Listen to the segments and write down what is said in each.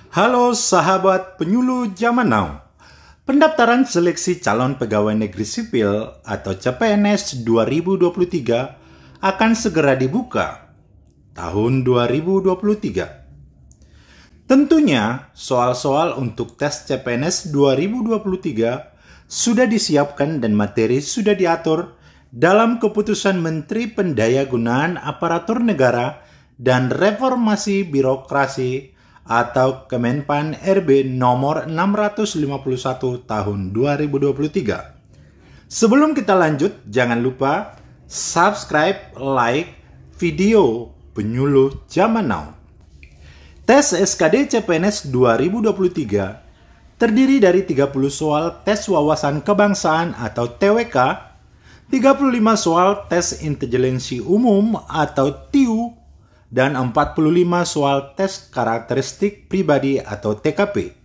Halo sahabat penyuluh zaman now. Pendaftaran seleksi calon pegawai negeri sipil atau CPNS 2023 akan segera dibuka tahun 2023. Tentunya soal-soal untuk tes CPNS 2023 sudah disiapkan dan materi sudah diatur dalam keputusan Menteri Pendayagunaan Aparatur Negara dan Reformasi Birokrasi atau Kemenpan RB nomor 651 tahun 2023. Sebelum kita lanjut, jangan lupa subscribe, like video penyuluh zaman now. Tes SKD CPNS 2023 terdiri dari 30 soal tes wawasan kebangsaan atau TWK, 35 soal tes intelijensi umum atau TIU, dan 45 soal tes karakteristik pribadi atau TKP.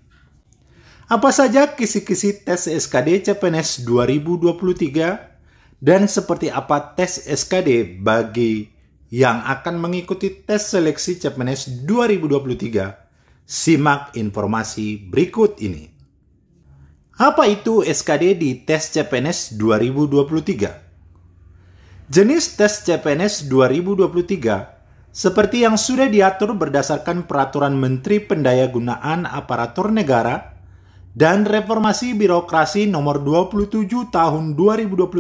Apa saja kisi-kisi tes SKD CPNS 2023 dan seperti apa tes SKD bagi yang akan mengikuti tes seleksi CPNS 2023? Simak informasi berikut ini. Apa itu SKD di tes CPNS 2023? Jenis tes CPNS 2023 seperti yang sudah diatur berdasarkan Peraturan Menteri Pendayagunaan Aparatur Negara dan Reformasi Birokrasi Nomor 27 Tahun 2021,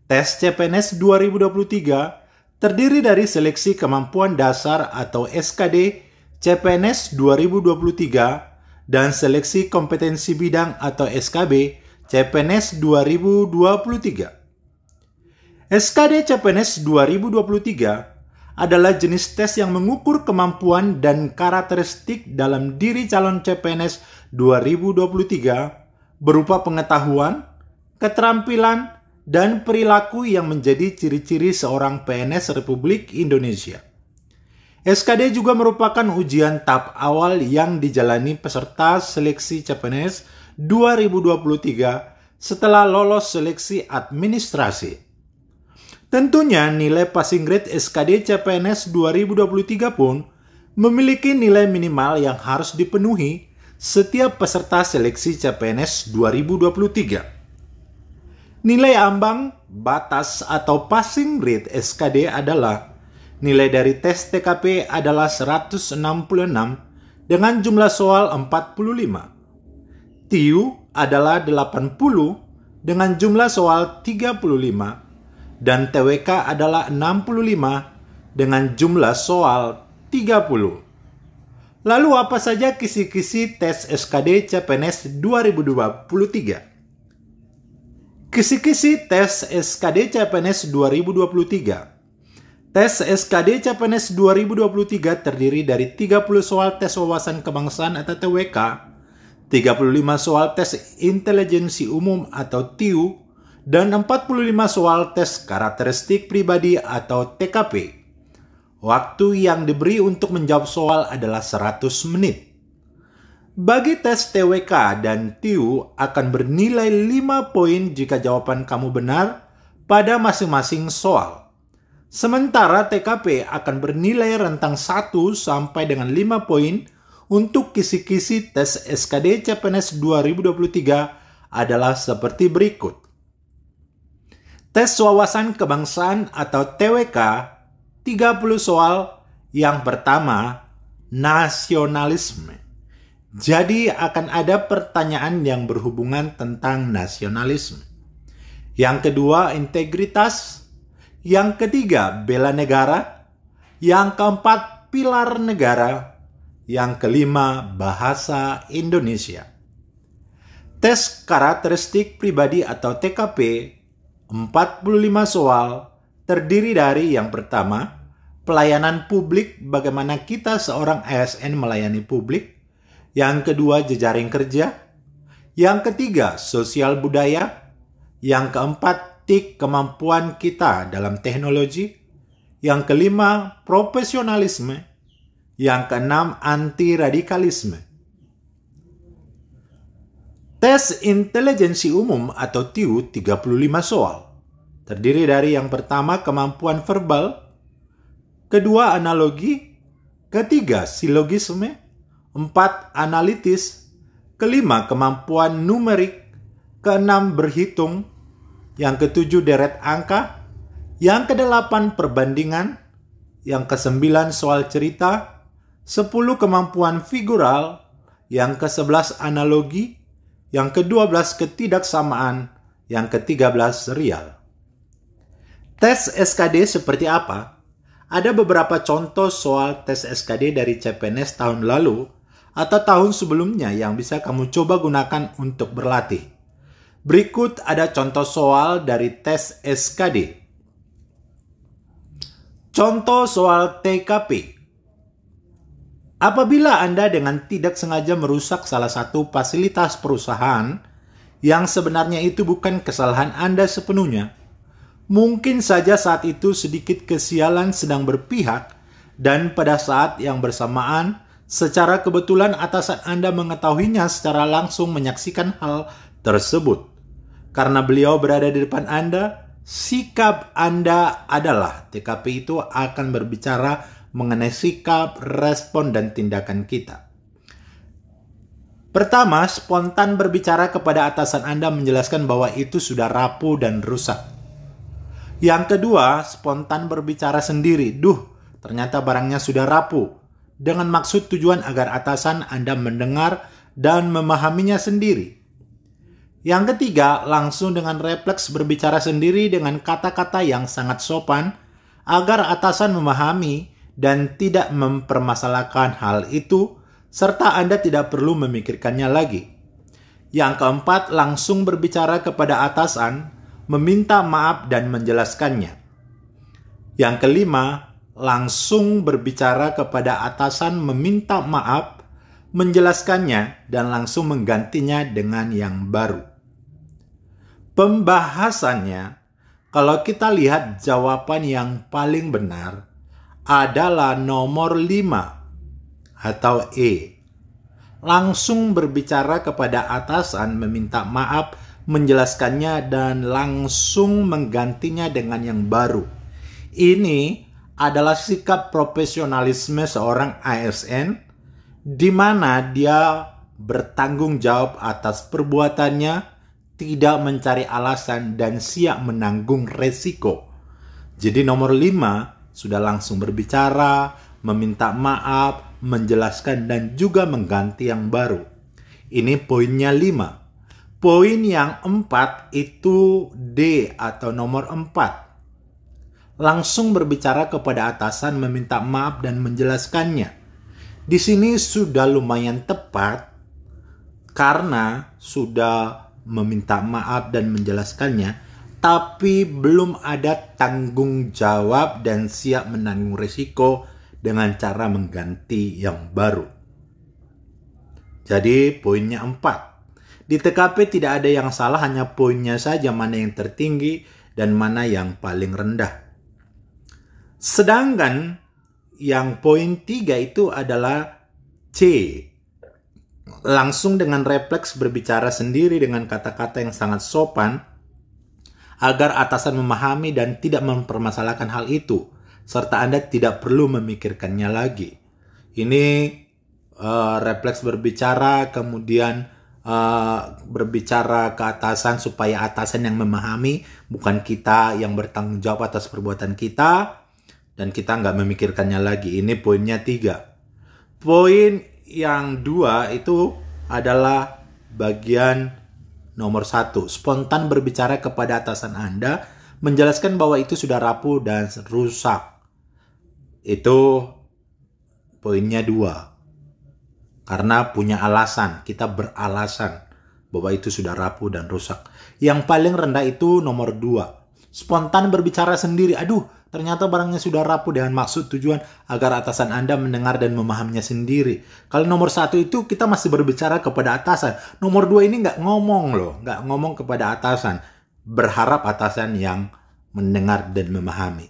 tes CPNS 2023 terdiri dari seleksi kemampuan dasar atau SKD CPNS 2023 dan seleksi kompetensi bidang atau SKB CPNS 2023. SKD CPNS 2023 adalah jenis tes yang mengukur kemampuan dan karakteristik dalam diri calon CPNS 2023 berupa pengetahuan, keterampilan, dan perilaku yang menjadi ciri-ciri seorang PNS Republik Indonesia. SKD juga merupakan ujian tahap awal yang dijalani peserta seleksi CPNS 2023 setelah lolos seleksi administrasi. Tentunya nilai passing grade SKD CPNS 2023 pun memiliki nilai minimal yang harus dipenuhi setiap peserta seleksi CPNS 2023. Nilai ambang batas atau passing grade SKD adalah nilai dari tes TKP adalah 166 dengan jumlah soal 45. TIU adalah 80 dengan jumlah soal 35. Dan TWK adalah 65 dengan jumlah soal 30. Lalu apa saja kisi-kisi tes SKD CPNS 2023? Kisi-kisi tes SKD CPNS 2023. Tes SKD CPNS 2023 terdiri dari 30 soal tes wawasan kebangsaan atau TWK, 35 soal tes intelijensi umum atau TIU, dan 45 soal tes karakteristik pribadi atau TKP. Waktu yang diberi untuk menjawab soal adalah 100 menit. Bagi tes TWK dan TIU akan bernilai 5 poin jika jawaban kamu benar pada masing-masing soal. Sementara TKP akan bernilai rentang 1 sampai dengan 5 poin untuk kisi-kisi tes SKD CPNS 2023 adalah seperti berikut. Tes wawasan kebangsaan atau TWK 30 soal. Yang pertama, nasionalisme. Jadi akan ada pertanyaan yang berhubungan tentang nasionalisme. Yang kedua, integritas. Yang ketiga, bela negara. Yang keempat, pilar negara. Yang kelima, bahasa Indonesia. Tes karakteristik pribadi atau TKP 45 soal terdiri dari yang pertama, pelayanan publik, bagaimana kita seorang ASN melayani publik. Yang kedua, jejaring kerja. Yang ketiga, sosial budaya. Yang keempat, TIK kemampuan kita dalam teknologi. Yang kelima, profesionalisme. Yang keenam, anti radikalisme. Tes intelijensi umum atau TIU 35 soal. Terdiri dari yang pertama kemampuan verbal, kedua analogi, ketiga silogisme, 4. Analitis. Kelima, kemampuan numerik. Keenam, berhitung. Yang ketujuh, deret angka. Yang kedelapan, perbandingan. Yang kesembilan, soal cerita. 10, kemampuan figural. Yang ke-11, analogi. Yang ke-12, ketidaksamaan. Yang ke-13, real. Tes SKD seperti apa? Ada beberapa contoh soal tes SKD dari CPNS tahun lalu atau tahun sebelumnya yang bisa kamu coba gunakan untuk berlatih. Berikut ada contoh soal dari tes SKD. Contoh soal TKP. Apabila Anda dengan tidak sengaja merusak salah satu fasilitas perusahaan yang sebenarnya itu bukan kesalahan Anda sepenuhnya, mungkin saja saat itu sedikit kesialan sedang berpihak dan pada saat yang bersamaan secara kebetulan atasan Anda mengetahuinya secara langsung menyaksikan hal tersebut. Karena beliau berada di depan Anda, sikap Anda adalah TKP itu akan berbicara mengenai sikap, respon, dan tindakan kita. Pertama, spontan berbicara kepada atasan Anda menjelaskan bahwa itu sudah rapuh dan rusak. Yang kedua, spontan berbicara sendiri. Ternyata barangnya sudah rapuh. Dengan maksud tujuan agar atasan Anda mendengar dan memahaminya sendiri. Yang ketiga, langsung dengan refleks berbicara sendiri dengan kata-kata yang sangat sopan agar atasan memahami dan tidak mempermasalahkan hal itu, serta Anda tidak perlu memikirkannya lagi. Yang keempat, langsung berbicara kepada atasan, meminta maaf dan menjelaskannya. Yang kelima, langsung berbicara kepada atasan, meminta maaf, menjelaskannya, dan langsung menggantinya dengan yang baru. Pembahasannya, kalau kita lihat jawaban yang paling benar adalah nomor 5 atau E. Langsung berbicara kepada atasan, meminta maaf, menjelaskannya, dan langsung menggantinya dengan yang baru. Ini adalah sikap profesionalisme seorang ASN di mana dia bertanggung jawab atas perbuatannya, tidak mencari alasan, dan siap menanggung resiko. Jadi nomor 5 sudah langsung berbicara, meminta maaf, menjelaskan, dan juga mengganti yang baru. Ini poinnya 5. Poin yang 4 itu D atau nomor 4. Langsung berbicara kepada atasan, meminta maaf, dan menjelaskannya. Di sini sudah lumayan tepat karena sudah meminta maaf dan menjelaskannya, tapi belum ada tanggung jawab dan siap menanggung risiko dengan cara mengganti yang baru. Jadi poinnya 4. Di TKP tidak ada yang salah, hanya poinnya saja mana yang tertinggi dan mana yang paling rendah. Sedangkan yang poin 3 itu adalah C. Langsung dengan refleks berbicara sendiri dengan kata-kata yang sangat sopan agar atasan memahami dan tidak mempermasalahkan hal itu, serta Anda tidak perlu memikirkannya lagi. Ini refleks berbicara, kemudian berbicara ke atasan supaya atasan yang memahami, bukan kita yang bertanggung jawab atas perbuatan kita, dan kita nggak memikirkannya lagi. Ini poinnya 3. Poin yang 2 itu adalah bagian nomor 1. Spontan berbicara kepada atasan Anda, menjelaskan bahwa itu sudah rapuh dan rusak. Itu poinnya 2. Karena punya alasan, kita beralasan bahwa itu sudah rapuh dan rusak. Yang paling rendah itu nomor 2. Spontan berbicara sendiri. Ternyata barangnya sudah rapuh dengan maksud tujuan agar atasan Anda mendengar dan memahaminya sendiri. Kalau nomor 1 itu kita masih berbicara kepada atasan. Nomor 2 ini nggak ngomong loh. Nggak ngomong kepada atasan. Berharap atasan yang mendengar dan memahami.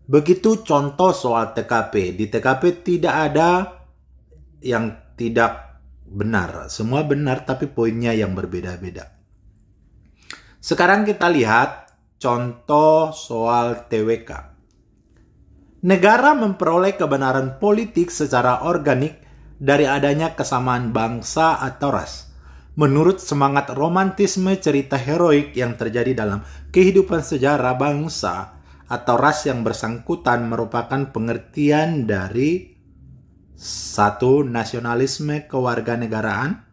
Begitu contoh soal TKP. Di TKP tidak ada yang tidak benar. Semua benar tapi poinnya yang berbeda-beda. Sekarang kita lihat contoh soal TWK. Negara memperoleh kebenaran politik secara organik dari adanya kesamaan bangsa atau ras. Menurut semangat romantisme cerita heroik yang terjadi dalam kehidupan sejarah bangsa atau ras yang bersangkutan merupakan pengertian dari 1. Nasionalisme kewarganegaraan,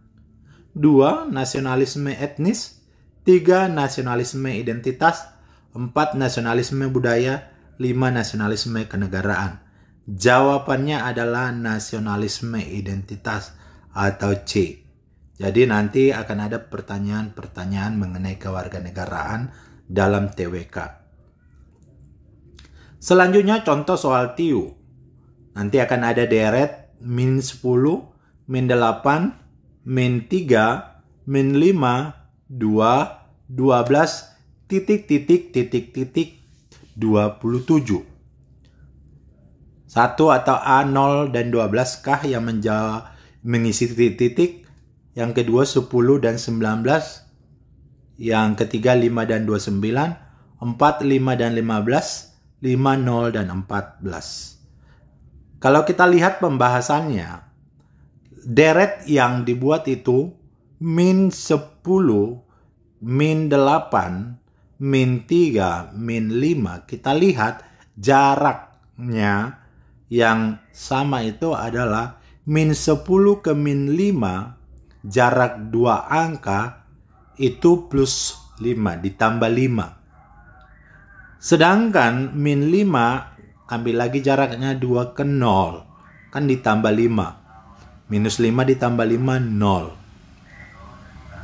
2. Nasionalisme etnis, 3. Nasionalisme identitas, 4. Nasionalisme budaya, 5. Nasionalisme kenegaraan. Jawabannya adalah nasionalisme identitas atau C. Jadi nanti akan ada pertanyaan-pertanyaan mengenai kewarganegaraan dalam TWK. Selanjutnya contoh soal TIU. Nanti akan ada deret min 10, min 8, min 3, min 5, 2, 12, titik, titik, titik, titik, 27. 1 atau A, 0 dan 12 kah yang mengisi titik-titik? Yang kedua 10 dan 19. Yang ketiga 5 dan 29. 4, 5 dan 15. 5, 0 dan 14. Kalau kita lihat pembahasannya, deret yang dibuat itu min 10, min 8, min 3, min 5. Kita lihat jaraknya yang sama itu adalah min 10 ke min 5. Jarak 2 angka itu plus 5 ditambah 5. Sedangkan min 5 ambil lagi jaraknya 2 ke 0. Kan ditambah 5. Minus 5 ditambah 5 0.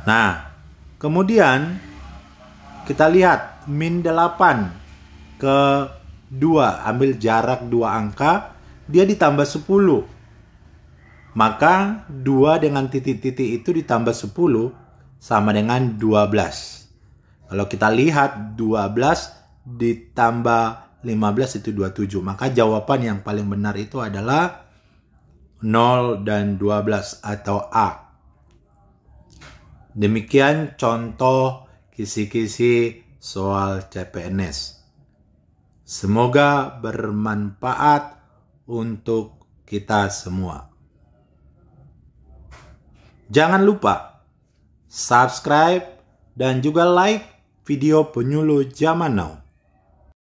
Nah, kemudian kita lihat min 8 ke 2 ambil jarak 2 angka, dia ditambah 10. Maka 2 dengan titik-titik itu ditambah 10 sama dengan 12. Kalau kita lihat 12 ditambah 15 itu 27. Maka jawaban yang paling benar itu adalah 0 dan 12 atau A. Demikian contoh kisi-kisi soal CPNS. Semoga bermanfaat untuk kita semua. Jangan lupa subscribe dan juga like video Penyuluh Zaman Now.